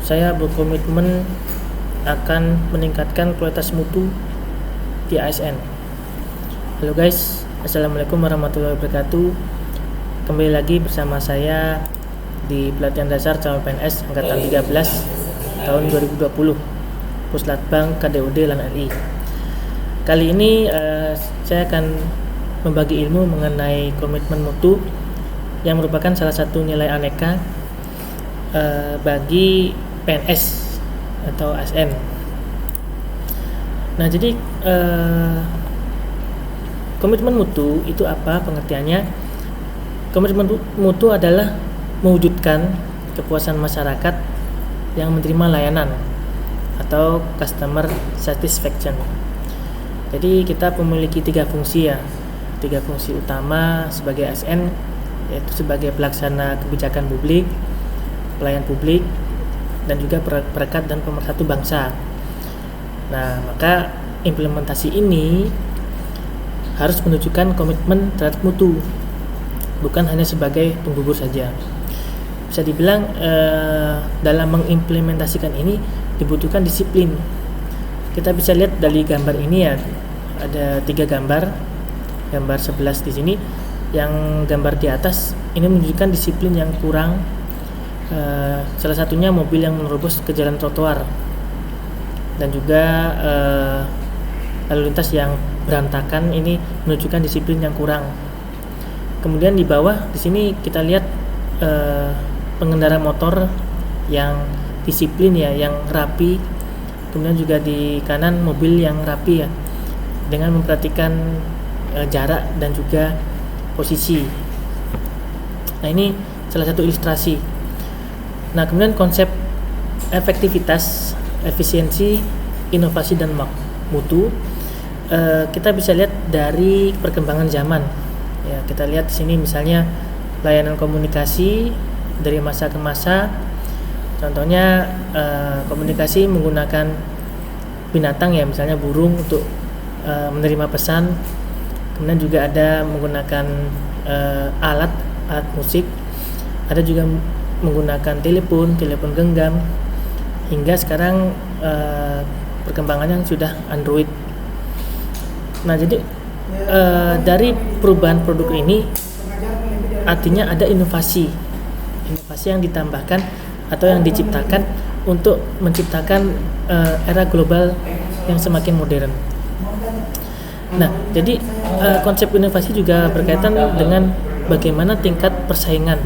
saya berkomitmen akan meningkatkan kualitas mutu di ASN. Halo guys, Assalamualaikum warahmatullahi wabarakatuh. Kembali lagi bersama saya di pelatihan dasar calon PNS angkatan 13 tahun 2020 Puslatbang KDUD LAN RI. Kali ini saya akan membagi ilmu mengenai komitmen mutu yang merupakan salah satu nilai aneka bagi PNS atau ASN. Nah, jadi komitmen mutu itu apa pengertiannya? Komitmen mutu adalah mewujudkan kepuasan masyarakat yang menerima layanan atau customer satisfaction. Jadi kita memiliki tiga fungsi utama sebagai ASN, yaitu sebagai pelaksana kebijakan publik, pelayan publik, dan juga perekat dan pemersatu bangsa. Nah, maka implementasi ini harus menunjukkan komitmen terhadap mutu, bukan hanya sebagai penggugur saja. Bisa dibilang dalam mengimplementasikan ini dibutuhkan disiplin. Kita bisa lihat dari gambar ini ya, ada 3 gambar 11 di sini. Yang gambar di atas ini menunjukkan disiplin yang kurang. Salah satunya mobil yang menerobos ke jalan trotoar dan juga lalu lintas yang berantakan, ini menunjukkan disiplin yang kurang. Kemudian di bawah di sini kita lihat pengendara motor yang disiplin ya, yang rapi. Kemudian juga di kanan mobil yang rapi ya, dengan memperhatikan jarak dan juga posisi. Nah, ini salah satu ilustrasi. Nah, kemudian konsep efektivitas, efisiensi, inovasi, dan mutu kita bisa lihat dari perkembangan zaman. Ya, kita lihat di sini misalnya layanan komunikasi dari masa ke masa. Contohnya komunikasi menggunakan binatang ya, misalnya burung untuk menerima pesan. Kemudian juga ada menggunakan alat musik. Ada juga menggunakan telepon genggam, hingga sekarang perkembangannya sudah Android. Nah, jadi dari perubahan produk ini artinya ada inovasi yang ditambahkan atau yang diciptakan untuk menciptakan era global yang semakin modern. Nah, jadi konsep inovasi juga berkaitan dengan bagaimana tingkat persaingan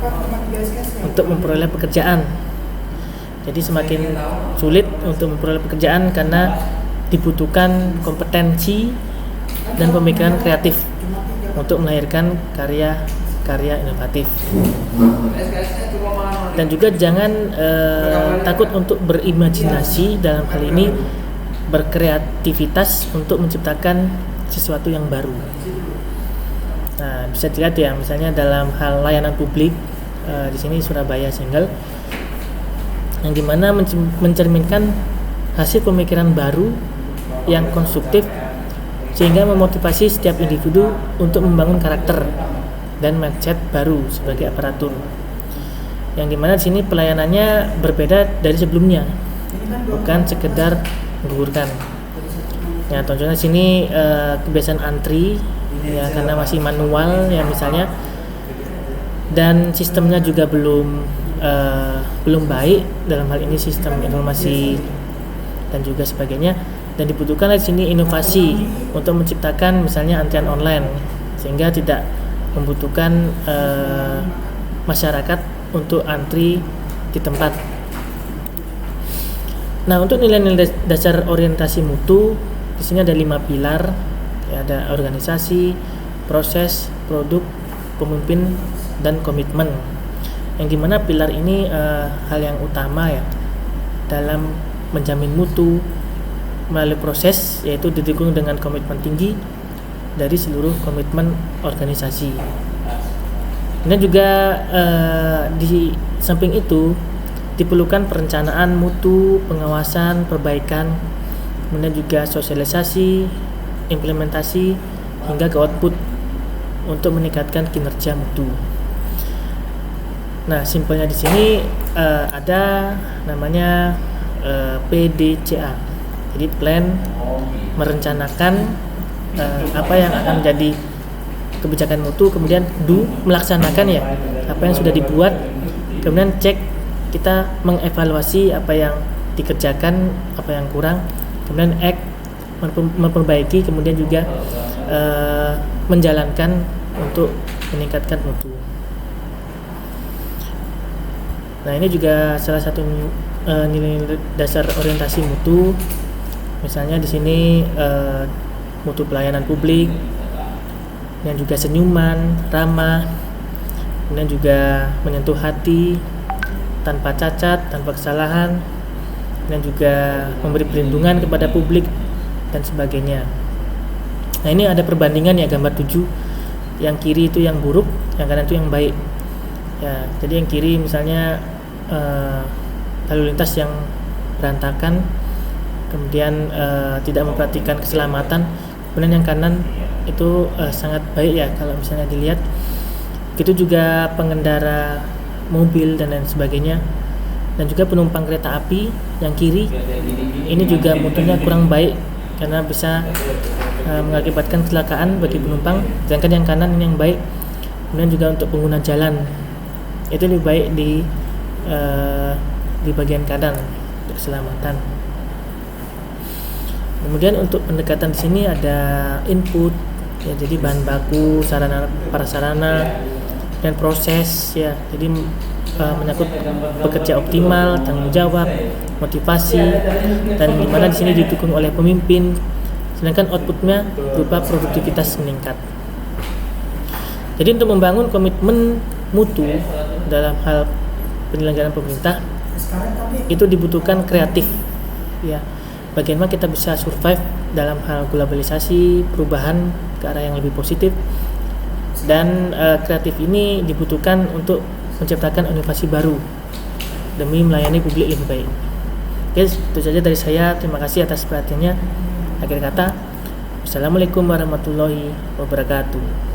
untuk memperoleh pekerjaan. Jadi semakin sulit untuk memperoleh pekerjaan karena dibutuhkan kompetensi dan pemikiran kreatif untuk melahirkan karya inovatif. Dan juga jangan takut untuk berimajinasi, dalam hal ini berkreativitas untuk menciptakan sesuatu yang baru. Nah, bisa dilihat ya, misalnya dalam hal layanan publik di sini Surabaya Single, yang dimana mencerminkan hasil pemikiran baru yang konstruktif sehingga memotivasi setiap individu untuk membangun karakter dan mindset baru sebagai aparatur. Yang dimana di sini pelayanannya berbeda dari sebelumnya, bukan sekedar menggugurkan. Ya, contohnya di sini kebiasaan antri ya, karena masih manual ya misalnya, dan sistemnya juga belum baik, dalam hal ini sistem informasi dan juga sebagainya. Dan dibutuhkan di sini inovasi untuk menciptakan misalnya antrian online, sehingga tidak membutuhkan masyarakat untuk antri di tempat. Nah, untuk nilai-nilai dasar orientasi mutu di sini ada 5 pilar. Ya, ada organisasi, proses, produk, pemimpin, dan komitmen. Yang dimana pilar ini hal yang utama ya dalam menjamin mutu melalui proses, yaitu didukung dengan komitmen tinggi dari seluruh komitmen organisasi. Dan juga di samping itu diperlukan perencanaan mutu, pengawasan, perbaikan, kemudian juga sosialisasi, implementasi, hingga ke output untuk meningkatkan kinerja mutu. Nah, simpelnya di sini ada namanya PDCA. Jadi plan merencanakan apa yang akan menjadi kebijakan mutu, kemudian melaksanakan ya apa yang sudah dibuat, kemudian cek, kita mengevaluasi apa yang dikerjakan, apa yang kurang, kemudian memperbaiki, kemudian juga menjalankan untuk meningkatkan mutu. Nah, ini juga salah satu nilai dasar orientasi mutu. Misalnya di sini mutu pelayanan publik, dan juga senyuman, ramah, kemudian juga menyentuh hati, tanpa cacat, tanpa kesalahan, dan juga memberi perlindungan kepada publik dan sebagainya. Nah, ini ada perbandingan ya, gambar 7. Yang kiri itu yang buruk, yang kanan itu yang baik. Ya, jadi yang kiri misalnya lalu lintas yang berantakan, kemudian tidak memperhatikan keselamatan. Kemudian yang kanan itu sangat baik ya kalau misalnya dilihat. Itu juga pengendara mobil dan lain sebagainya, dan juga penumpang kereta api yang kiri ini juga mutunya kurang baik karena bisa mengakibatkan kecelakaan bagi penumpang. Sedangkan yang kanan ini yang baik. Kemudian juga untuk pengguna jalan itu lebih baik di bagian kanan untuk keselamatan. Kemudian untuk pendekatan di sini ada input ya, jadi bahan baku, sarana prasarana, dan proses ya. Jadi menyangkut bekerja optimal, tanggung jawab, motivasi, dan dimana di sini didukung oleh pemimpin. Sedangkan outputnya berupa produktivitas meningkat. Jadi untuk membangun komitmen mutu dalam hal penyelenggaraan pemerintah itu dibutuhkan kreatif ya. Bagaimana kita bisa survive dalam hal globalisasi, perubahan ke arah yang lebih positif, dan kreatif ini dibutuhkan untuk menciptakan inovasi baru demi melayani publik lebih baik. Oke, itu saja dari saya. Terima kasih atas perhatiannya. Akhir kata, wassalamualaikum warahmatullahi wabarakatuh.